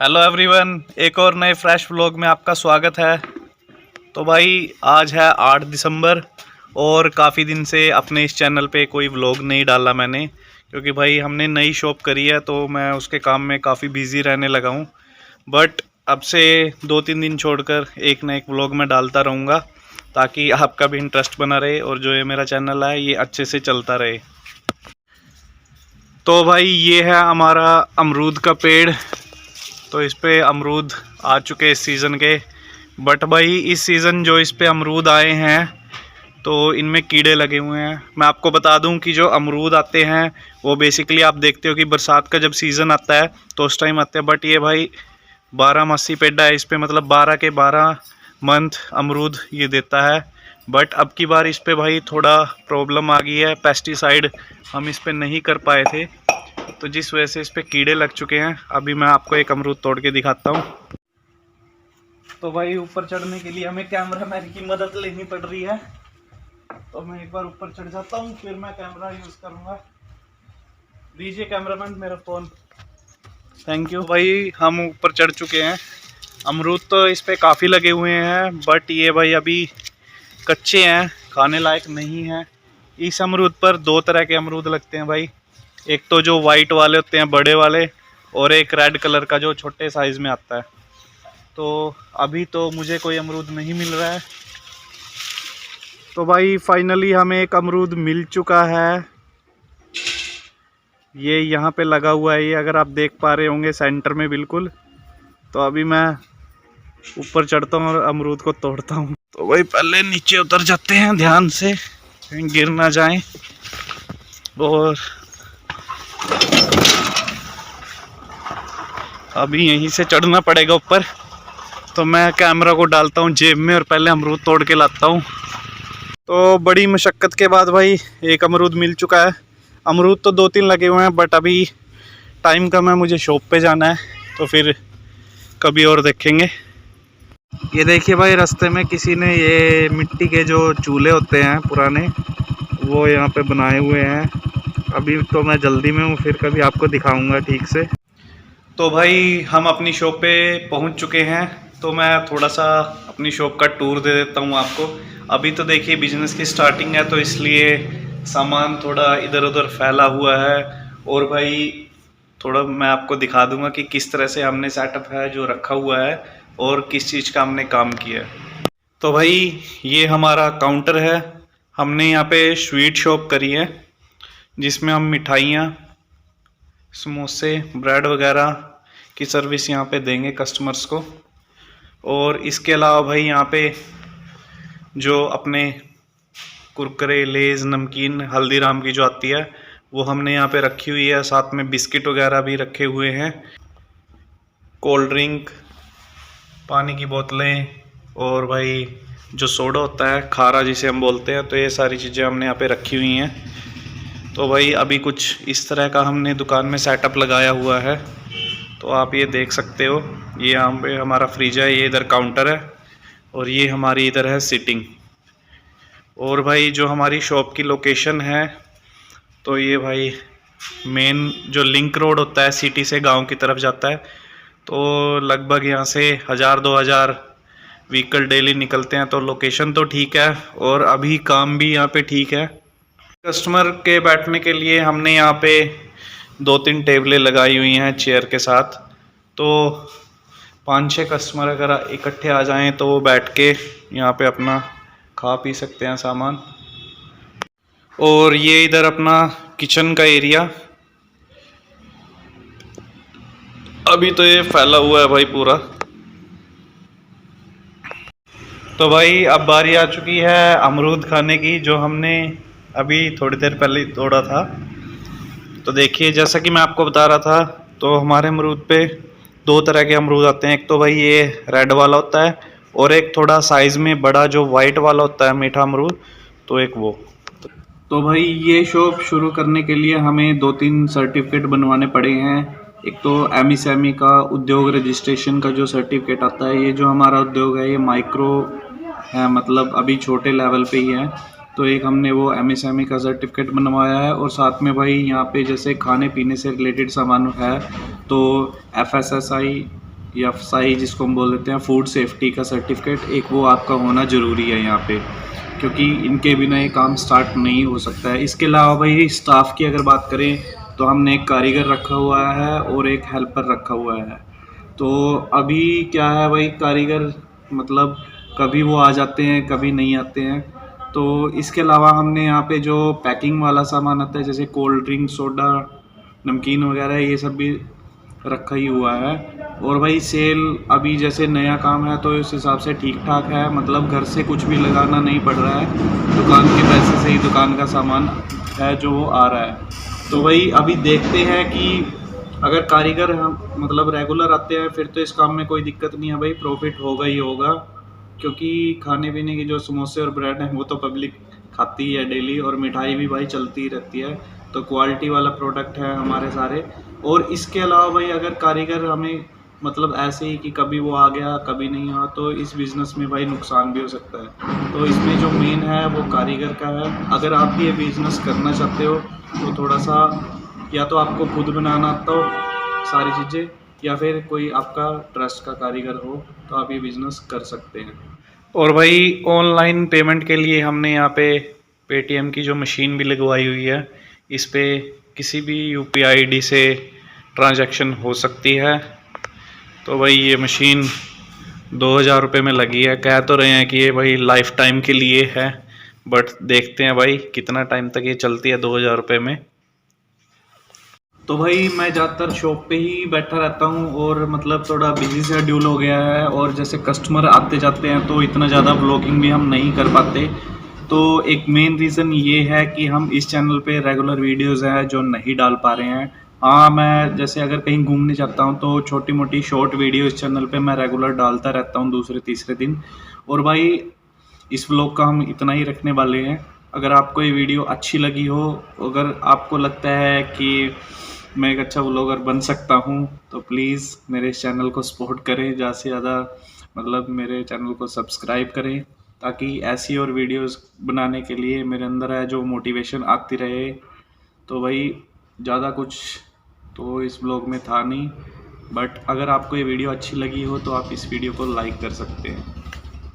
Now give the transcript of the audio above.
Hello everyone, एक और नए फ्रेश व्लॉग में आपका स्वागत है। तो भाई आज है 8 दिसंबर और काफ़ी दिन से अपने इस चैनल पे कोई व्लॉग नहीं डाला मैंने, क्योंकि भाई हमने नई शॉप करी है तो मैं उसके काम में काफ़ी बिजी रहने लगा हूँ। बट अब से 2-3 दिन छोड़कर एक न एक व्लॉग मैं डालता रहूँगा ताकि आपका भी इंटरेस्ट बना रहे और जो ये मेरा चैनल है ये अच्छे से चलता रहे। तो भाई ये है हमारा अमरूद का पेड़। तो इस पे अमरूद आ चुके इस सीज़न के। बट भाई इस सीज़न जो इस पे अमरूद आए हैं तो इनमें कीड़े लगे हुए हैं। मैं आपको बता दूं कि जो अमरूद आते हैं वो बेसिकली आप देखते हो कि बरसात का जब सीज़न आता है तो उस टाइम आते हैं। बट ये भाई 12 मासी पेड़ है इस पे, मतलब 12 के 12 मंथ अमरूद ये देता है। बट अब की बार इस पे भाई थोड़ा प्रॉब्लम आ गई है, पेस्टिसाइड हम इस पे नहीं कर पाए थे तो जिस वजह से इस पे कीड़े लग चुके हैं। अभी मैं आपको एक अमरूद तोड़ के दिखाता हूँ। तो भाई ऊपर चढ़ने के लिए हमें कैमरामैन की मदद लेनी पड़ रही है, तो मैं एक बार ऊपर चढ़ जाता हूँ फिर मैं कैमरा यूज़ करूँगा। दीजिए कैमरामैन मेरा फ़ोन। Thank you. भाई हम ऊपर चढ़ चुके हैं। अमरूद तो इस पे काफ़ी लगे हुए हैं बट ये भाई अभी कच्चे हैं, खाने लायक नहीं है। इस अमरूद पर 2 तरह के अमरूद लगते हैं भाई, एक तो जो वाइट वाले होते हैं बड़े वाले, और एक रेड कलर का जो छोटे साइज़ में आता है। तो अभी तो मुझे कोई अमरूद नहीं मिल रहा है। तो भाई फाइनली हमें एक अमरूद मिल चुका है। ये यहाँ पे लगा हुआ है, ये अगर आप देख पा रहे होंगे सेंटर में बिल्कुल। तो अभी मैं ऊपर चढ़ता हूँ और अमरूद को तोड़ता हूँ। तो भाई पहले नीचे उतर जाते हैं ध्यान से, कहीं गिर ना जाएं। और अभी यहीं से चढ़ना पड़ेगा ऊपर, तो मैं कैमरा को डालता हूँ जेब में और पहले अमरूद तोड़ के लाता हूँ। तो बड़ी मशक्क़त के बाद भाई एक अमरूद मिल चुका है। अमरूद तो 2-3 लगे हुए हैं बट अभी टाइम कम है, मुझे शॉप पे जाना है तो फिर कभी और देखेंगे। ये देखिए भाई रास्ते में किसी ने ये मिट्टी के जो चूल्हे होते हैं पुराने वो यहाँ पे बनाए हुए हैं। अभी तो मैं जल्दी में हूँ, फिर कभी आपको दिखाऊंगा ठीक से। तो भाई हम अपनी शॉप पे पहुँच चुके हैं, तो मैं थोड़ा सा अपनी शॉप का टूर दे देता हूँ आपको। अभी तो देखिए बिजनेस की स्टार्टिंग है तो इसलिए सामान थोड़ा इधर उधर फैला हुआ है, और भाई थोड़ा मैं आपको दिखा दूंगा कि किस तरह से हमने सेटअप है जो रखा हुआ है और किस चीज़ का हमने काम किया है। तो भाई ये हमारा काउंटर है। हमने यहाँ पे स्वीट शॉप करी है जिसमें हम मिठाइयाँ, समोसे, ब्रेड वगैरह की सर्विस यहाँ पे देंगे कस्टमर्स को। और इसके अलावा भाई यहाँ पे जो अपने कुरकुरे, लेज़, नमकीन, हल्दीराम की जो आती है वो हमने यहाँ पे रखी हुई है। साथ में बिस्किट वगैरह भी रखे हुए हैं, कोल्ड ड्रिंक, पानी की बोतलें, और भाई जो सोडा होता है खारा जिसे हम बोलते हैं, तो ये सारी चीज़ें हमने यहाँ पे रखी हुई हैं। तो भाई अभी कुछ इस तरह का हमने दुकान में सेटअप लगाया हुआ है, तो आप ये देख सकते हो। ये यहाँ पे हमारा फ्रिज है, ये इधर काउंटर है और ये हमारी इधर है सीटिंग। और भाई जो हमारी शॉप की लोकेशन है तो ये भाई मेन जो लिंक रोड होता है सिटी से गांव की तरफ जाता है, तो लगभग यहाँ से 1000-2000 व्हीकल डेली निकलते हैं। तो लोकेशन तो ठीक है और अभी काम भी यहाँ पे ठीक है। कस्टमर के बैठने के लिए हमने यहाँ पे 2-3 टेबलें लगाई हुई हैं चेयर के साथ, तो 5-6 कस्टमर अगर इकट्ठे आ जाएं तो वो बैठ के यहाँ पे अपना खा पी सकते हैं सामान। और ये इधर अपना किचन का एरिया। अभी तो ये फैला हुआ है भाई पूरा। तो भाई अब बारी आ चुकी है अमरूद खाने की, जो हमने अभी थोड़ी देर पहले तोड़ा था। तो देखिए जैसा कि मैं आपको बता रहा था, तो हमारे अमरूद पे 2 तरह के अमरूद आते हैं। एक तो भाई ये रेड वाला होता है और एक थोड़ा साइज़ में बड़ा जो वाइट वाला होता है मीठा अमरूद, तो एक वो। तो भाई ये शॉप शुरू करने के लिए हमें 2-3 सर्टिफिकेट बनवाने पड़े हैं। एक तो एमएसएमई का उद्योग रजिस्ट्रेशन का जो सर्टिफिकेट आता है, ये जो हमारा उद्योग है ये माइक्रो है, मतलब अभी छोटे लेवल पे ही है, तो एक हमने वो एमएसएमई का सर्टिफिकेट बनवाया है। और साथ में भाई यहाँ पे जैसे खाने पीने से रिलेटेड सामान है तो एफएसएसआई या FSSAI जिसको हम बोल देते हैं, फूड सेफ्टी का सर्टिफिकेट, एक वो आपका होना ज़रूरी है यहाँ पे, क्योंकि इनके बिना ये काम स्टार्ट नहीं हो सकता है। इसके अलावा भाई स्टाफ की अगर बात करें तो हमने एक कारीगर रखा हुआ है और एक हेल्पर रखा हुआ है। तो अभी क्या है भाई, कारीगर मतलब कभी वो आ जाते हैं कभी नहीं आते हैं। तो इसके अलावा हमने यहाँ पे जो पैकिंग वाला सामान आता है, जैसे कोल्ड ड्रिंक, सोडा, नमकीन वगैरह, ये सब भी रखा ही हुआ है। और भाई सेल अभी जैसे नया काम है तो इस हिसाब से ठीक ठाक है, मतलब घर से कुछ भी लगाना नहीं पड़ रहा है, दुकान के पैसे से ही दुकान का सामान है जो वो आ रहा है। तो भाई अभी देखते हैं कि अगर कारीगर हम मतलब रेगुलर आते हैं फिर तो इस काम में कोई दिक्कत नहीं है भाई, प्रॉफिट होगा ही होगा, क्योंकि खाने पीने की जो समोसे और ब्रेड हैं वो तो पब्लिक खाती ही है डेली, और मिठाई भी भाई चलती ही रहती है। तो क्वालिटी वाला प्रोडक्ट है हमारे सारे। और इसके अलावा भाई अगर कारीगर हमें मतलब ऐसे ही कि कभी वो आ गया कभी नहीं आ, तो इस बिज़नेस में भाई नुकसान भी हो सकता है। तो इसमें जो मेन है वो कारीगर का है। अगर आप भी ये बिज़नेस करना चाहते हो तो थोड़ा सा या तो आपको खुद बनाना आता हो सारी चीज़ें, या फिर कोई आपका ट्रस्ट का कारीगर हो तो आप ये बिज़नेस कर सकते हैं। और भाई ऑनलाइन पेमेंट के लिए हमने यहाँ पे पेटीएम की जो मशीन भी लगवाई हुई है, इस पे किसी भी UPI ID से ट्रांजैक्शन हो सकती है। तो भाई ये मशीन 2000 रुपये में लगी है। कह तो रहे हैं कि ये भाई लाइफ टाइम के लिए है, बट देखते हैं भाई कितना टाइम तक ये चलती है 2000 रुपये में। तो भाई मैं ज़्यादातर शॉप पे ही बैठा रहता हूँ, और मतलब थोड़ा बिजी शेड्यूल हो गया है, और जैसे कस्टमर आते जाते हैं तो इतना ज़्यादा ब्लॉगिंग भी हम नहीं कर पाते। तो एक मेन रीज़न ये है कि हम इस चैनल पे रेगुलर वीडियोज़ हैं जो नहीं डाल पा रहे हैं। हाँ, मैं जैसे अगर कहीं घूमने जाता हूँ तो छोटी मोटी शॉर्ट वीडियो इस चैनल पे मैं रेगुलर डालता रहता हूँ दूसरे तीसरे दिन। और भाई इस व्लॉग का हम इतना ही रखने वाले हैं। अगर आपको ये वीडियो अच्छी लगी हो, अगर आपको लगता है कि मैं एक अच्छा व्लॉगर बन सकता हूँ, तो प्लीज़ मेरे इस चैनल को सपोर्ट करें, ज़्यादा से ज़्यादा मतलब मेरे चैनल को सब्सक्राइब करें, ताकि ऐसी और वीडियोस बनाने के लिए मेरे अंदर है जो मोटिवेशन आती रहे। तो भाई ज़्यादा कुछ तो इस ब्लॉग में था नहीं, बट अगर आपको ये वीडियो अच्छी लगी हो तो आप इस वीडियो को लाइक कर सकते हैं।